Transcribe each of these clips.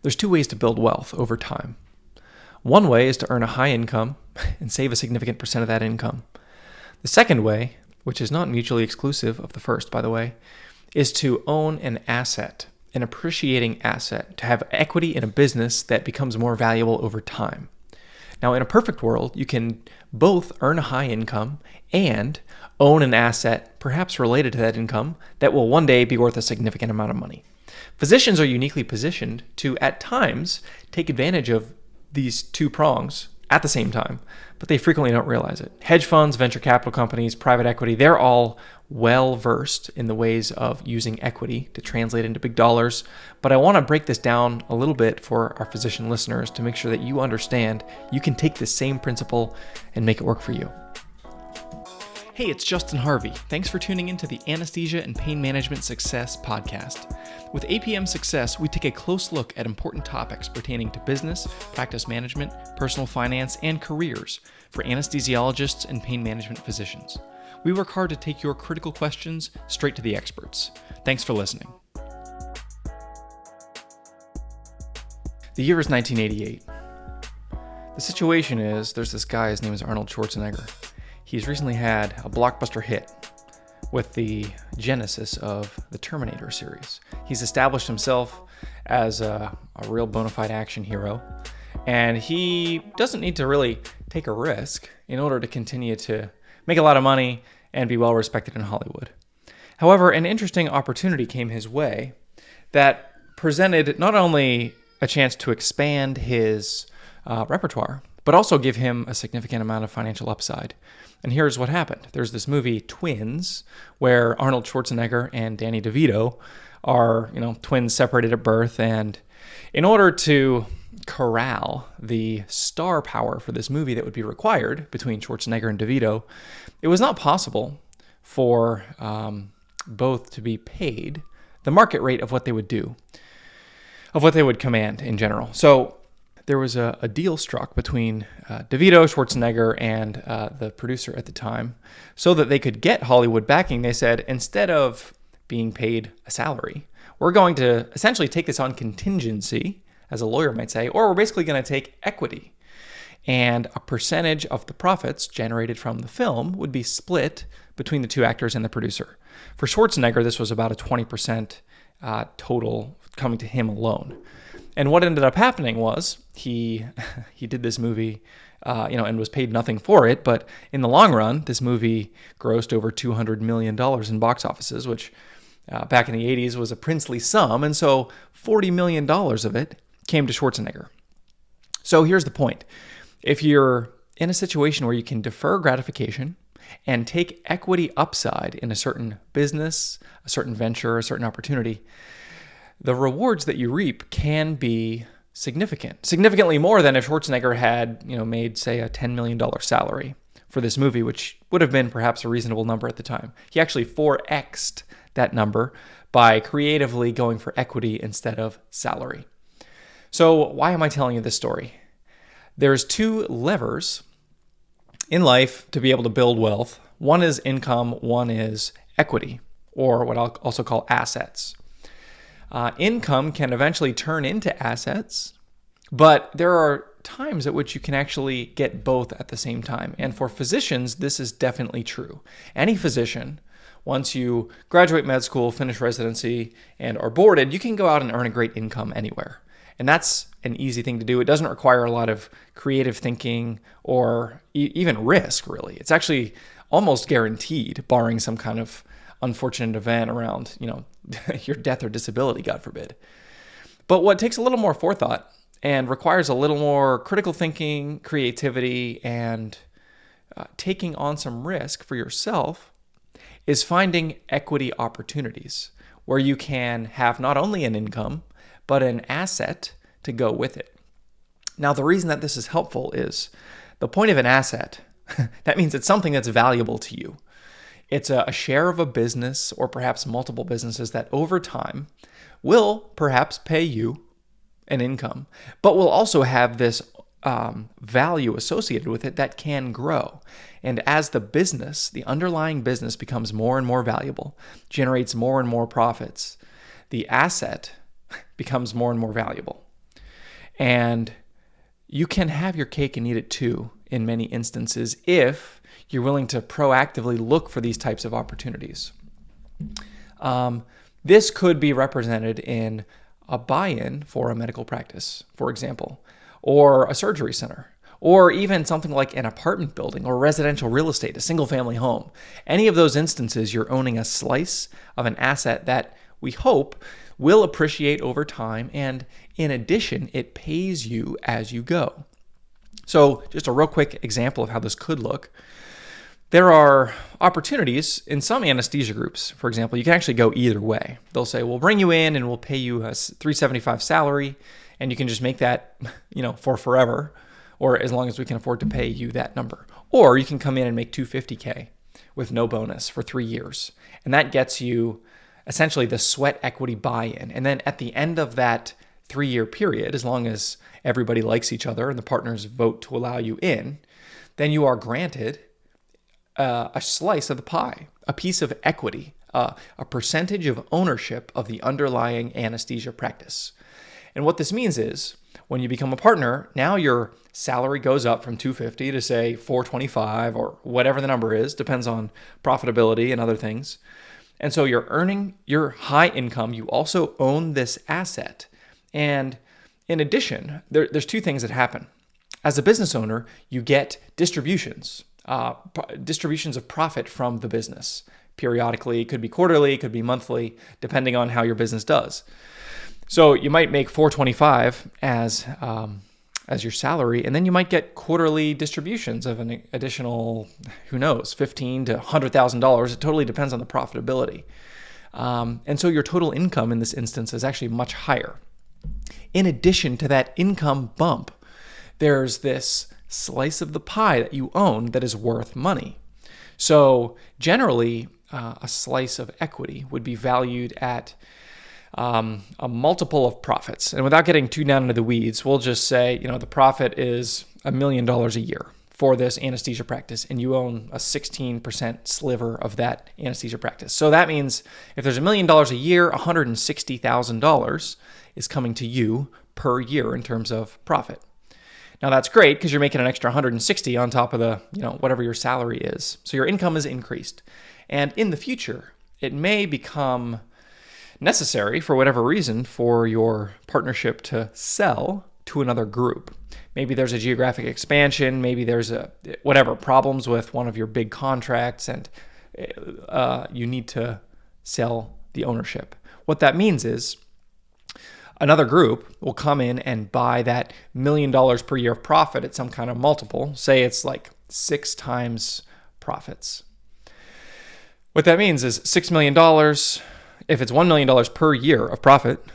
There's two ways to build wealth over time. One way is to earn a high income and save a significant percent of that income. The second way, which is not mutually exclusive of the first, by the way, is to own an asset, an appreciating asset, to have equity in a business that becomes more valuable over time. Now, in a perfect world, you can both earn a high income and own an asset, perhaps related to that income, that will one day be worth a significant amount of money. Physicians are uniquely positioned to, at times, take advantage of these two prongs at the same time, but they frequently don't realize it. Hedge funds, venture capital companies, private equity, they're all well versed in the ways of using equity to translate into big dollars. But I want to break this down a little bit for our physician listeners to make sure that you understand you can take this same principle and make it work for you. Hey, it's Justin Harvey. Thanks for tuning into the Anesthesia and Pain Management Success podcast. With APM Success, we take a close look at important topics pertaining to business, practice management, personal finance, and careers for anesthesiologists and pain management physicians. We work hard to take your critical questions straight to the experts. Thanks for listening. The year is 1988. The situation is, there's this guy, his name is Arnold Schwarzenegger. He's recently had a blockbuster hit with the genesis of the Terminator series. He's established himself as a real bona fide action hero, and he doesn't need to really take a risk in order to continue to make a lot of money and be well respected in Hollywood. However, an interesting opportunity came his way that presented not only a chance to expand his repertoire, but also give him a significant amount of financial upside. And here's what happened. There's this movie, Twins, where Arnold Schwarzenegger and Danny DeVito are, twins separated at birth. And in order to corral the star power for this movie that would be required between Schwarzenegger and DeVito, it was not possible for both to be paid the market rate of what they would do, of what they would command in general. So there was a deal struck between DeVito, Schwarzenegger, and the producer at the time so that they could get Hollywood backing. They said, instead of being paid a salary, we're going to essentially take this on contingency, as a lawyer might say, or we're basically going to take equity. And a percentage of the profits generated from the film would be split between the two actors and the producer. For Schwarzenegger, this was about a 20% total coming to him alone. And what ended up happening was he did this movie, and was paid nothing for it. But in the long run, this movie grossed over $200 million in box offices, which back in the 80s was a princely sum. And so $40 million of it came to Schwarzenegger. So here's the point. If you're in a situation where you can defer gratification and take equity upside in a certain business, a certain venture, a certain opportunity, the rewards that you reap can be significantly more than if Schwarzenegger had, made, say, a $10 million salary for this movie, which would have been perhaps a reasonable number at the time. He actually 4x'd that number by creatively going for equity instead of salary. So why am I telling you this story? There's two levers in life to be able to build wealth. One is income, one is equity, or what I'll also call assets. Income can eventually turn into assets, but there are times at which you can actually get both at the same time. And for physicians, this is definitely true. Any physician, once you graduate med school, finish residency, and are boarded, you can go out and earn a great income anywhere. And that's an easy thing to do. It doesn't require a lot of creative thinking or even risk, really. It's actually almost guaranteed, barring some kind of unfortunate event around, your death or disability, God forbid. But what takes a little more forethought and requires a little more critical thinking, creativity, and taking on some risk for yourself is finding equity opportunities where you can have not only an income, but an asset to go with it. Now, the reason that this is helpful is the point of an asset. That means it's something that's valuable to you. It's a share of a business or perhaps multiple businesses that over time will perhaps pay you an income, but will also have this value associated with it that can grow. And as the business, the underlying business becomes more and more valuable, generates more and more profits, the asset becomes more and more valuable. And you can have your cake and eat it too in many instances if you're willing to proactively look for these types of opportunities. This could be represented in a buy-in for a medical practice, for example, or a surgery center, or even something like an apartment building or residential real estate, a single-family home. Any of those instances, you're owning a slice of an asset that we hope will appreciate over time, and in addition, it pays you as you go. So just a real quick example of how this could look. There are opportunities in some anesthesia groups. For example, you can actually go either way. They'll say, we'll bring you in and we'll pay you a $375 salary, and you can just make that, for forever, or as long as we can afford to pay you that number. Or you can come in and make $250K with no bonus for 3 years. And that gets you essentially the sweat equity buy-in. And then at the end of that 3-year period, as long as everybody likes each other and the partners vote to allow you in, then you are granted a slice of the pie, a piece of equity, a percentage of ownership of the underlying anesthesia practice. And what this means is when you become a partner, now your salary goes up from $250 to say $425 or whatever the number is, depends on profitability and other things. And so you're earning your high income. You also own this asset. And in addition, there's 2 things that happen. As a business owner, you get distributions of profit from the business. Periodically, it could be quarterly, it could be monthly, depending on how your business does. So you might make $425 as your salary, and then you might get quarterly distributions of an additional, who knows, $15,000 to $100,000. It totally depends on the profitability. And so your total income in this instance is actually much higher. In addition to that income bump, there's this slice of the pie that you own that is worth money. So generally, a slice of equity would be valued at a multiple of profits. And without getting too down into the weeds, we'll just say, the profit is $1 million a year for this anesthesia practice, and you own a 16% sliver of that anesthesia practice. So that means if there's $1 million a year, $160,000 is coming to you per year in terms of profit. Now that's great because you're making an extra 160 on top of the, whatever your salary is. So your income is increased. And in the future, it may become necessary for whatever reason for your partnership to sell to another group. Maybe there's a geographic expansion, maybe there's problems with one of your big contracts, and you need to sell the ownership. What that means is another group will come in and buy that $1 million per year of profit at some kind of multiple. Say it's like 6 times profits. What that means is $6 million. If it's $1 million per year of profit,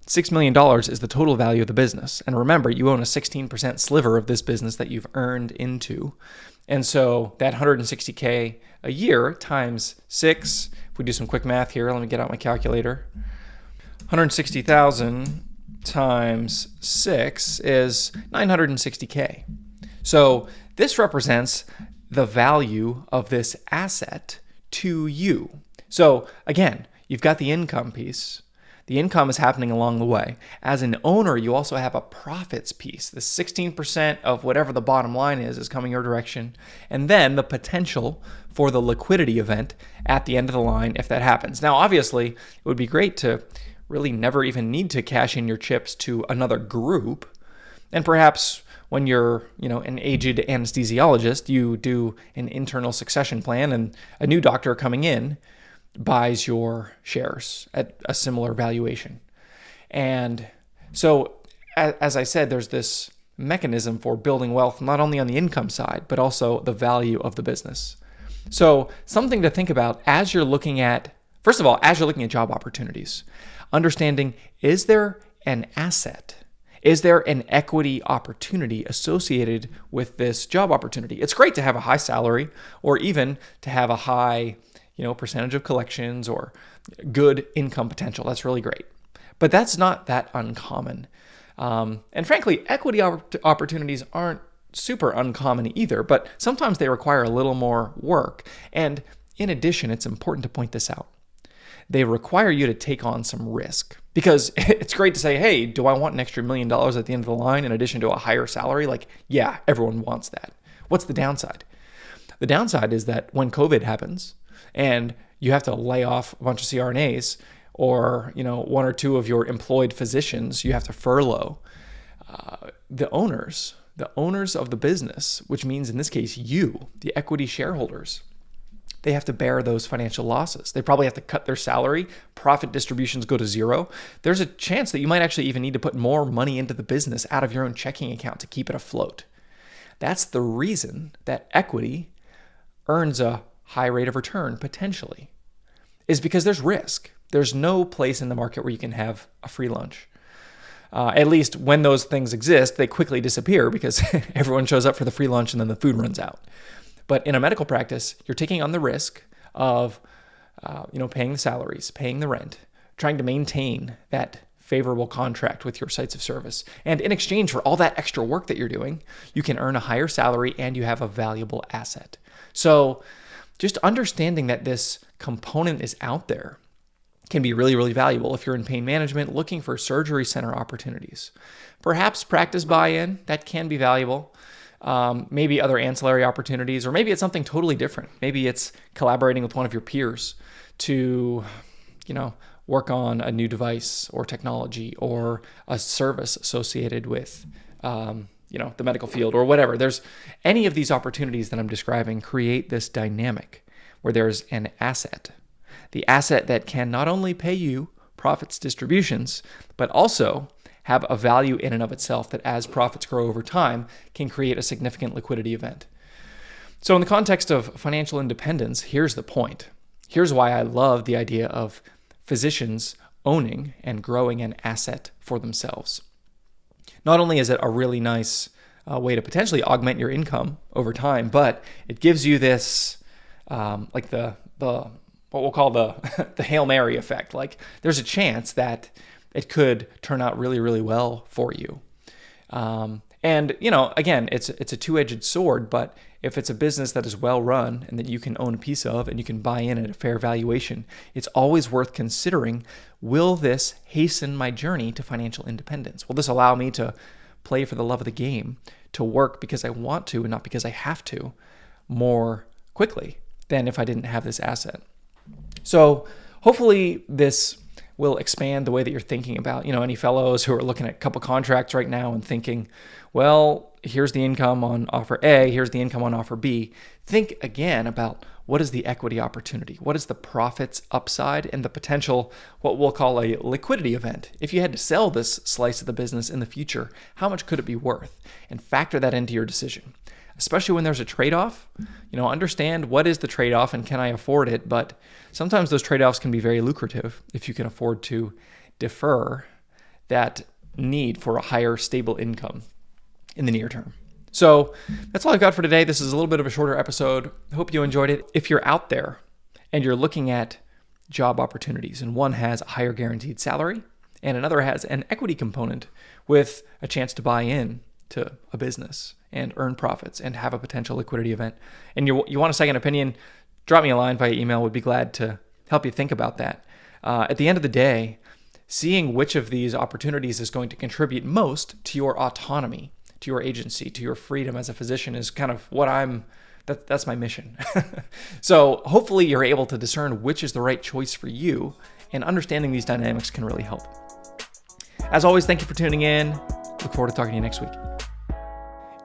$6 million is the total value of the business. And remember, you own a 16% sliver of this business that you've earned into. And so that $160K a year times 6, if we do some quick math here, let me get out my calculator. 160,000 times 6 is 960K. So this represents the value of this asset to you. So again, you've got the income piece. The income is happening along the way. As an owner, you also have a profits piece. The 16% of whatever the bottom line is coming your direction. And then the potential for the liquidity event at the end of the line if that happens. Now, obviously, it would be great to really never even need to cash in your chips to another group. And perhaps when you're, an aged anesthesiologist, you do an internal succession plan and a new doctor coming in buys your shares at a similar valuation. And so, as I said, there's this mechanism for building wealth, not only on the income side, but also the value of the business. So something to think about as you're looking at, first of all, as you're looking at job opportunities, understanding, is there an asset? Is there an equity opportunity associated with this job opportunity? It's great to have a high salary or even to have a high percentage of collections or good income potential. That's really great. But that's not that uncommon. And frankly, equity opportunities aren't super uncommon either, but sometimes they require a little more work. And in addition, it's important to point this out. They require you to take on some risk. Because it's great to say, hey, do I want an extra $1 million at the end of the line in addition to a higher salary? Like, yeah, everyone wants that. What's the downside? The downside is that when COVID happens and you have to lay off a bunch of CRNAs, or one or two of your employed physicians, you have to furlough. The owners of the business, which means in this case you, the equity shareholders, they have to bear those financial losses. They probably have to cut their salary. Profit distributions go to zero. There's a chance that you might actually even need to put more money into the business out of your own checking account to keep it afloat. That's the reason that equity earns a high rate of return potentially, is because there's risk. There's no place in the market where you can have a free lunch. At least when those things exist, they quickly disappear because everyone shows up for the free lunch and then the food runs out. But in a medical practice, you're taking on the risk of, paying the salaries, paying the rent, trying to maintain that favorable contract with your sites of service. And in exchange for all that extra work that you're doing, you can earn a higher salary and you have a valuable asset. So just understanding that this component is out there can be really, really valuable if you're in pain management looking for surgery center opportunities. Perhaps practice buy-in, that can be valuable. Maybe other ancillary opportunities, or maybe it's something totally different. Maybe it's collaborating with one of your peers to, work on a new device or technology or a service associated with, the medical field or whatever. There's any of these opportunities that I'm describing create this dynamic where there's an asset. The asset that can not only pay you profits distributions, but also have a value in and of itself that as profits grow over time can create a significant liquidity event. So in the context of financial independence, here's the point. Here's why I love the idea of physicians owning and growing an asset for themselves. Not only is it a really nice way to potentially augment your income over time, but it gives you this, like the what we'll call the Hail Mary effect. Like there's a chance that it could turn out really, really well for you. And again, it's a two-edged sword, but if it's a business that is well run and that you can own a piece of and you can buy in at a fair valuation, it's always worth considering, will this hasten my journey to financial independence? Will this allow me to play for the love of the game, to work because I want to and not because I have to more quickly than if I didn't have this asset? So hopefully this will expand the way that you're thinking about, any fellows who are looking at a couple contracts right now and thinking, well, here's the income on offer A, here's the income on offer B. Think again about what is the equity opportunity? What is the profits upside and the potential, what we'll call a liquidity event? If you had to sell this slice of the business in the future, how much could it be worth? And factor that into your decision. Especially when there's a trade-off, understand what is the trade-off and can I afford it? But sometimes those trade-offs can be very lucrative if you can afford to defer that need for a higher stable income in the near term. So that's all I've got for today. This is a little bit of a shorter episode. I hope you enjoyed it. If you're out there and you're looking at job opportunities and one has a higher guaranteed salary and another has an equity component with a chance to buy in to a business and earn profits and have a potential liquidity event, and you want a second opinion, drop me a line via email. Would be glad to help you think about that. At the end of the day, seeing which of these opportunities is going to contribute most to your autonomy, to your agency, to your freedom as a physician is kind of what that's my mission. So hopefully you're able to discern which is the right choice for you, and understanding these dynamics can really help. As always, thank you for tuning in. Look forward to talking to you next week.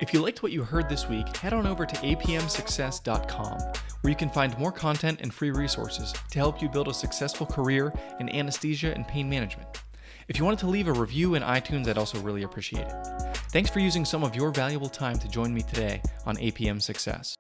If you liked what you heard this week, head on over to apmsuccess.com, where you can find more content and free resources to help you build a successful career in anesthesia and pain management. If you wanted to leave a review in iTunes, I'd also really appreciate it. Thanks for using some of your valuable time to join me today on APM Success.